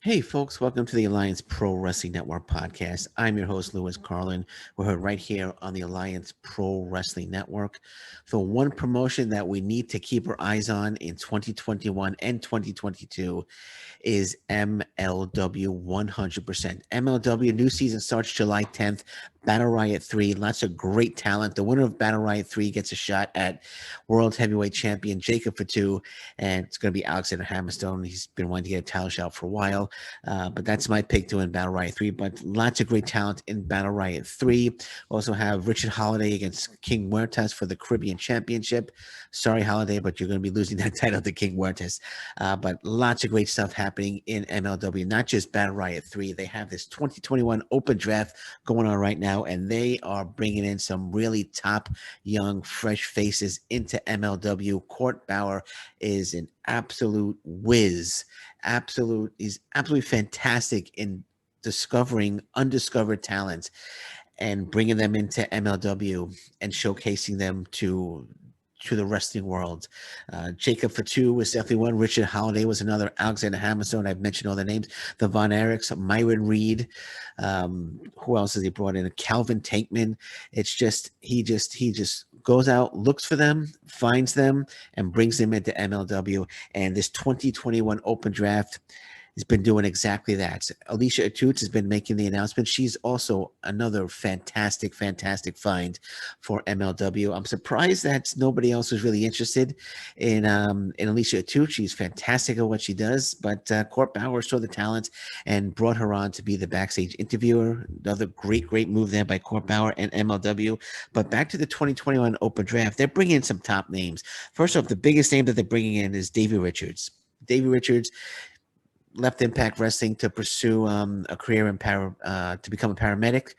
Hey, folks, welcome to the Alliance Pro Wrestling Network podcast. I'm your host, Louis Carlin. We're heard right here on the Alliance Pro Wrestling Network. The one promotion that we need to keep our eyes on in 2021 and 2022 is MLW 100%. MLW new season starts July 10th. Battle Riot 3, lots of great talent. The winner of Battle Riot 3 gets a shot at World Heavyweight Champion Jacob Fatu, and it's going to be Alexander Hammerstone. He's been wanting to get a title shot for a while, but that's my pick to win Battle Riot 3. But lots of great talent in Battle Riot 3. Also have Richard Holiday against King Huertas for the Caribbean Championship. Sorry, Holiday, but you're going to be losing that title to King Huertas. But lots of great stuff happening in MLW, not just Battle Riot 3. They have this 2021 Open Draft going on right now, and they are bringing in some really top, young, fresh faces into MLW. Court Bauer is an absolute whiz. He's absolutely fantastic in discovering undiscovered talents and bringing them into MLW and showcasing them to the wrestling world. Jacob Fatu was definitely one. Richard Holiday was another. Alexander Hammerstone, I've mentioned all the names. The Von Erichs, Myron Reed. Who else has he brought in? Calvin Tankman. It's just he just goes out, looks for them, finds them, and brings them into MLW. And this 2021 Open Draft has been doing exactly that. Alicia Atutes has been making the announcement. She's also another fantastic find for MLW. I'm surprised that nobody else was really interested in Alicia Atutes. She's fantastic at what she does, but Court Bauer saw the talent and brought her on to be the backstage interviewer. Another great move there by Court Bauer and MLW. But back to the 2021 Open Draft, they're bringing in some top names. First off, the biggest name that they're bringing in is Davey Richards. Davey Richards left Impact Wrestling to pursue a career in to become a paramedic,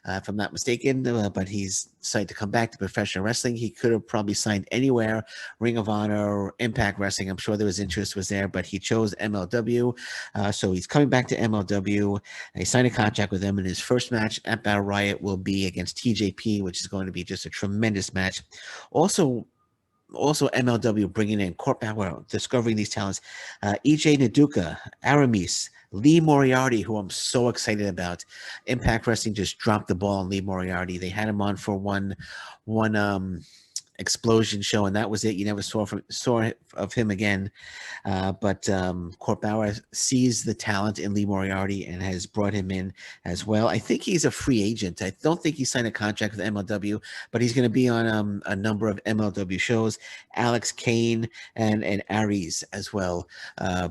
if I'm not mistaken. But he's decided to come back to professional wrestling. He could have probably signed anywhere, Ring of Honor or Impact Wrestling. I'm sure there was interest was there, but he chose MLW. So he's coming back to MLW. He signed a contract with them, and his first match at Battle Riot will be against TJP, which is going to be just a tremendous match. Also MLW bringing in Court Bauer, discovering these talents. EJ Naduka, Aramis, Lee Moriarty, who I'm so excited about. Impact Wrestling just dropped the ball on Lee Moriarty. They had him on for one explosion show, and that was it. You never saw of him again. But Court Bauer sees the talent in Lee Moriarty and has brought him in as well. I think he's a free agent. I don't think he signed a contract with MLW, but he's going to be on a number of MLW shows. Alex Kane and Aries as well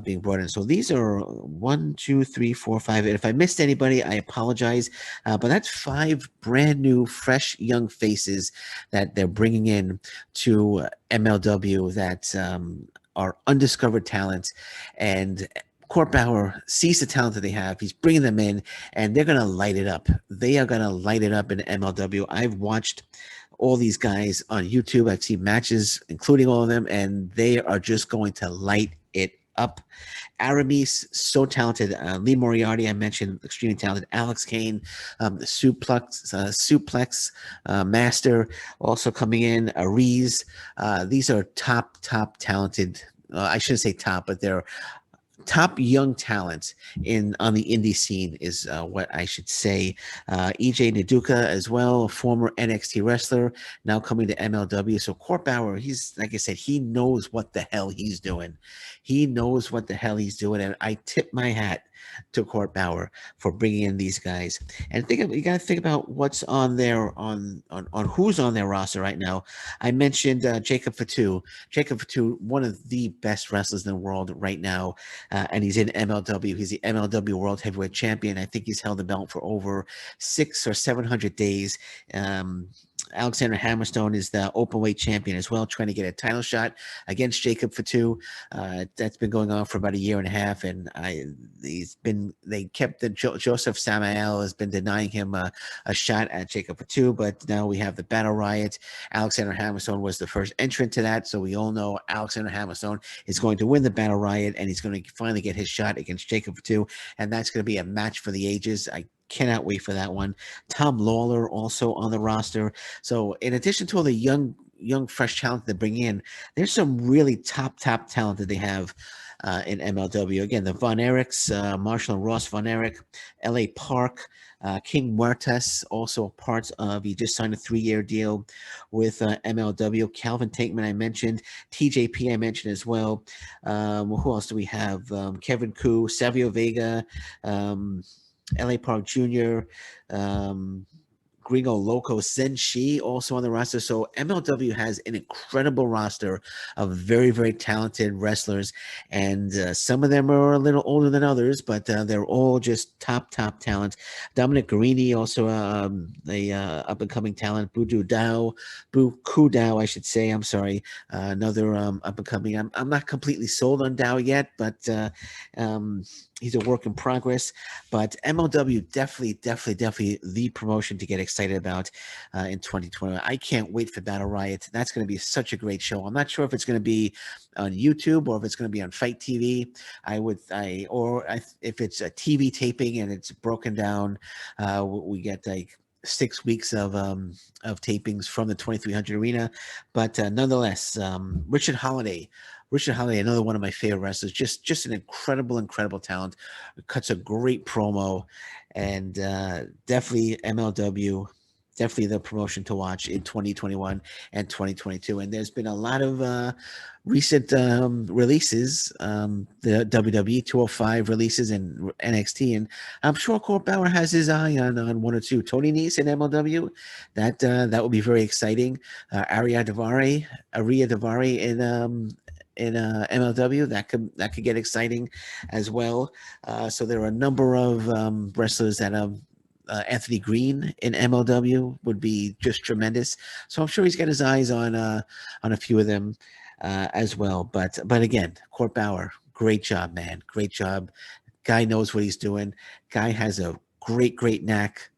being brought in. So these are 1, 2, 3, 4, 5. And if I missed anybody, I apologize. But that's 5 brand new, fresh, young faces that they're bringing in to MLW that are undiscovered talents. And Court Bauer sees the talent that they have. He's bringing them in, and they're going to light it up. They are going to light it up in MLW. I've watched all these guys on YouTube. I've seen matches, including all of them, and they are just going to light it up. Aramis, so talented. Lee Moriarty, I mentioned, extremely talented. Alex Kane, the suplex master, also coming in. Aries, these are top talented. I shouldn't say top, but they're top young talent on the indie scene is what I should say. EJ Naduka as well, a former NXT wrestler, now coming to MLW. So Court Bauer, he's, like I said, he knows what the hell he's doing. And I tip my hat to Court Bauer for bringing in these guys. And you got to think about what's on their on who's on their roster right now. I mentioned Jacob Fatu. Jacob Fatu, one of the best wrestlers in the world right now, and he's in MLW. He's the MLW World Heavyweight Champion. I think he's held the belt for over 600 or 700 days. Alexander Hammerstone is the openweight champion as well, trying to get a title shot against Jacob Fatu. That's been going on for about a year and a half, and Joseph Samael has been denying him a shot at Jacob Fatu, but now we have the Battle Riot. Alexander Hammerstone was the first entrant to that, so we all know Alexander Hammerstone is going to win the Battle Riot, and he's going to finally get his shot against Jacob Fatu, and that's going to be a match for the ages. I cannot wait for that one. Tom Lawlor also on the roster. So in addition to all the young fresh talent they bring in, there's some really top talent that they have. in MLW. Again, the Von Erichs, Marshall and Ross Von Erich, L.A. Park, King Muertes, also part of, he just signed a 3-year deal with MLW. Calvin Tankman, I mentioned. TJP, I mentioned as well. Who else do we have? Kevin Koo, Savio Vega, L.A. Park Jr., Gringo Loco, Senshi also on the roster. So MLW has an incredible roster of very, very talented wrestlers. And some of them are a little older than others, but they're all just top talent. Dominic Guarini, also a up-and-coming talent. Buku Dao, I should say. I'm sorry. Another up-and-coming. I'm not completely sold on Dao yet, but he's a work in progress. But MLW definitely the promotion to get excited about in 2020. I can't wait for Battle Riot. That's going to be such a great show. I'm not sure if it's going to be on YouTube or if it's going to be on Fight TV. If it's a TV taping and it's broken down, we get like 6 weeks of tapings from the 2300 arena. But nonetheless, Richard Holiday, another one of my favorite wrestlers, just an incredible talent, cuts a great promo, and definitely MLW, definitely the promotion to watch in 2021 and 2022. And there's been a lot of recent releases, the WWE 205 releases and NXT, and I'm sure Court Bauer has his eye on one or two. Tony Nese in MLW, that would be very exciting. Aria Davari in MLW, that could get exciting as well. So there are a number of wrestlers that Anthony Green in MLW would be just tremendous. So I'm sure he's got his eyes on a few of them as well. But again, Court Bauer, great job, man, great job. Guy knows what he's doing. Guy has a great knack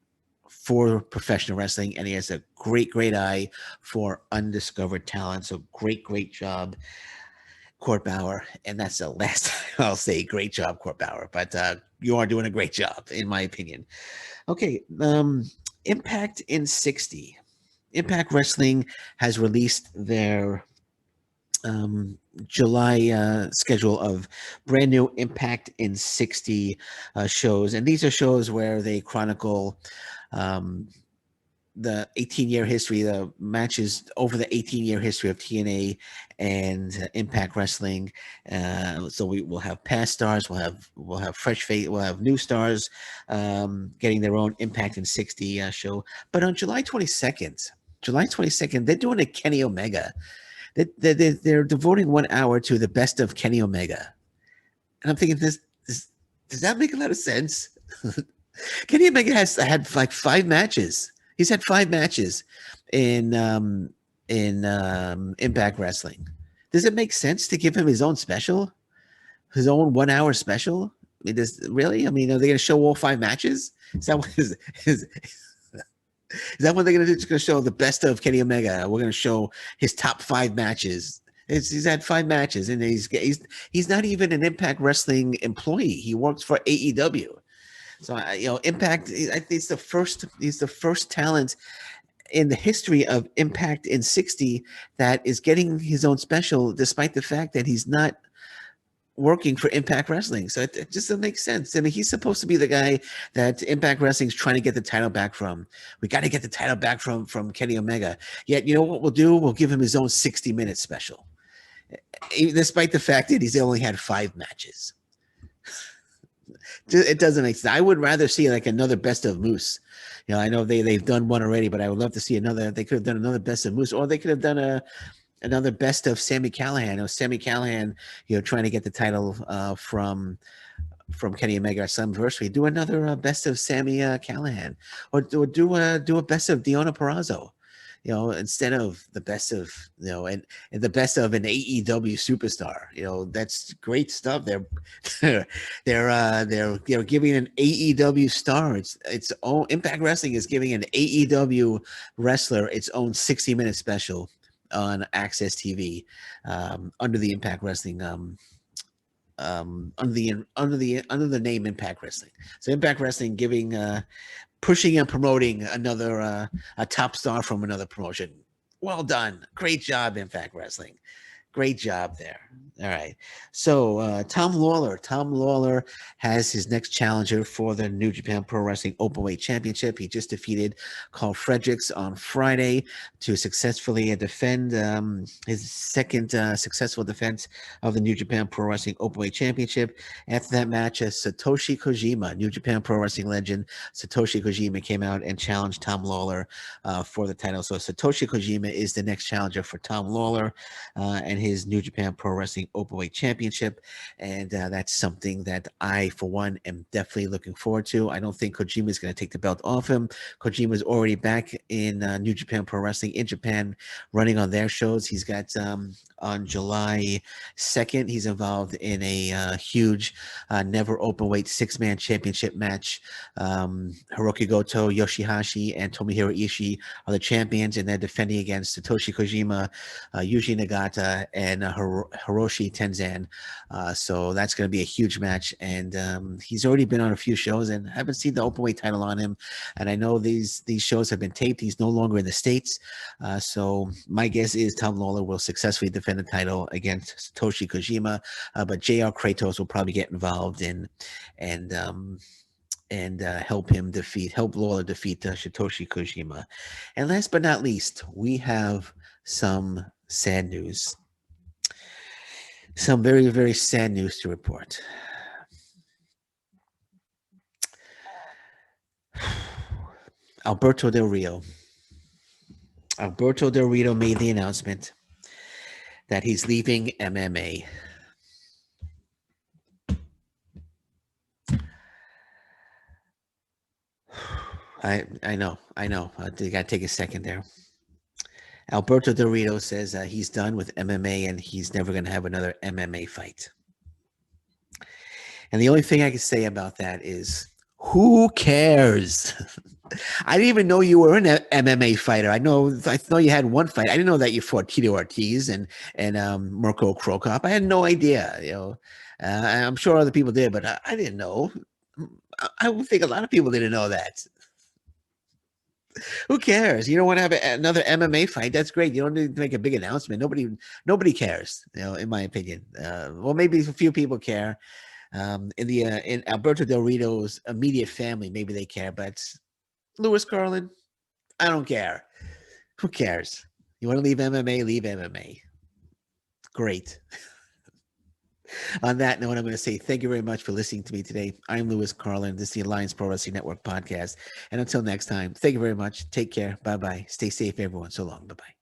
for professional wrestling, and he has a great eye for undiscovered talent. So great job, Court Bauer. And that's the last time I'll say great job, Court Bauer. But you are doing a great job, in my opinion. Okay, Impact in 60. Impact Wrestling has released their July schedule of brand new Impact in 60 shows. And these are shows where they chronicle the 18-year history, the matches over the 18-year history of TNA and Impact Wrestling. So we will have past stars, we'll have fresh face, we'll have new stars getting their own Impact in 60 show. But on July 22nd, they're doing a Kenny Omega. They're devoting 1 hour to the best of Kenny Omega. And I'm thinking, does that make a lot of sense? Kenny Omega has had like 5 matches. He's had 5 matches in Impact Wrestling. Does it make sense to give him his own special, his own 1 hour special? I mean, really? I mean, are they going to show all 5 matches? Is that what is that what they're going to do? It's going to show the best of Kenny Omega. We're going to show his top 5 matches. He's had 5 matches, and he's not even an Impact Wrestling employee. He works for AEW. So Impact. I think he's the first talent in the history of Impact in 60 that is getting his own special, despite the fact that he's not working for Impact Wrestling. So it just doesn't make sense. I mean, he's supposed to be the guy that Impact Wrestling is trying to get the title back from. We got to get the title back from Kenny Omega. Yet, you know what we'll do? We'll give him his own 60-minute special, despite the fact that he's only had 5 matches. It doesn't make sense. I would rather see like another best of Moose. I know they've done one already, but I would love to see another. They could have done another best of Moose, or they could have done another best of Sami Callihan. Or Sami Callihan, trying to get the title from Kenny Omega at Slammiversary. Do another best of Sami Callihan, or do a best of Deonna Purrazzo. Instead of the best of, and the best of an AEW superstar. That's great stuff. They're giving an AEW star its own. Impact Wrestling is giving an AEW wrestler its own 60-minute special on Access TV under the Impact Wrestling under the name Impact Wrestling. So Impact Wrestling giving pushing and promoting another a top star from another promotion. Well done. Great job, Impact Wrestling. Great job there. All right. So Tom Lawlor has his next challenger for the New Japan Pro Wrestling Openweight Championship. He just defeated Carl Fredericks on Friday to successfully defend his second successful defense of the New Japan Pro Wrestling Openweight Championship. After that match, Satoshi Kojima, New Japan Pro Wrestling legend, Satoshi Kojima came out and challenged Tom Lawlor for the title. So Satoshi Kojima is the next challenger for Tom Lawlor and his New Japan Pro Wrestling Openweight Championship. And that's something that I, for one, am definitely looking forward to. I don't think Kojima is going to take the belt off him. Kojima is already back in New Japan Pro Wrestling in Japan, running on their shows. He's got on July 2nd, he's involved in a huge never openweight six-man championship match. Hiroki Goto, Yoshihashi, and Tomohiro Ishii are the champions, and they're defending against Satoshi Kojima, Yuji Nagata, and Hiroshi Tenzan. So that's going to be a huge match. And he's already been on a few shows, and I haven't seen the openweight title on him. And I know these shows have been taped. He's no longer in the States. So my guess is Tom Lawlor will successfully defend the title against Satoshi Kojima. But JR Kratos will probably get involved and help Lawlor defeat Satoshi Kojima. And last but not least, we have some sad news. Some very, very sad news to report. Alberto Del Rio made the announcement that he's leaving MMA. I know. I got to take a second there. Alberto Del Rio says he's done with MMA and he's never going to have another MMA fight. And the only thing I can say about that is, who cares? I didn't even know you were an MMA fighter. I know you had one fight. I didn't know that you fought Tito Ortiz and Mirko Krokop. I had no idea. I'm sure other people did, but I didn't know. I would think a lot of people didn't know that. Who cares? You don't want to have another MMA fight. That's great. You don't need to make a big announcement. Nobody cares. In my opinion. Well, maybe a few people care. In Alberto Del Rio's immediate family, maybe they care, but Lewis Carlin, I don't care. Who cares? You want to leave MMA? Leave MMA. Great. On that note, I'm going to say thank you very much for listening to me today. I'm Lewis Carlin. This is the Alliance Pro Wrestling Network podcast. And until next time, thank you very much. Take care. Bye-bye. Stay safe, everyone. So long. Bye-bye.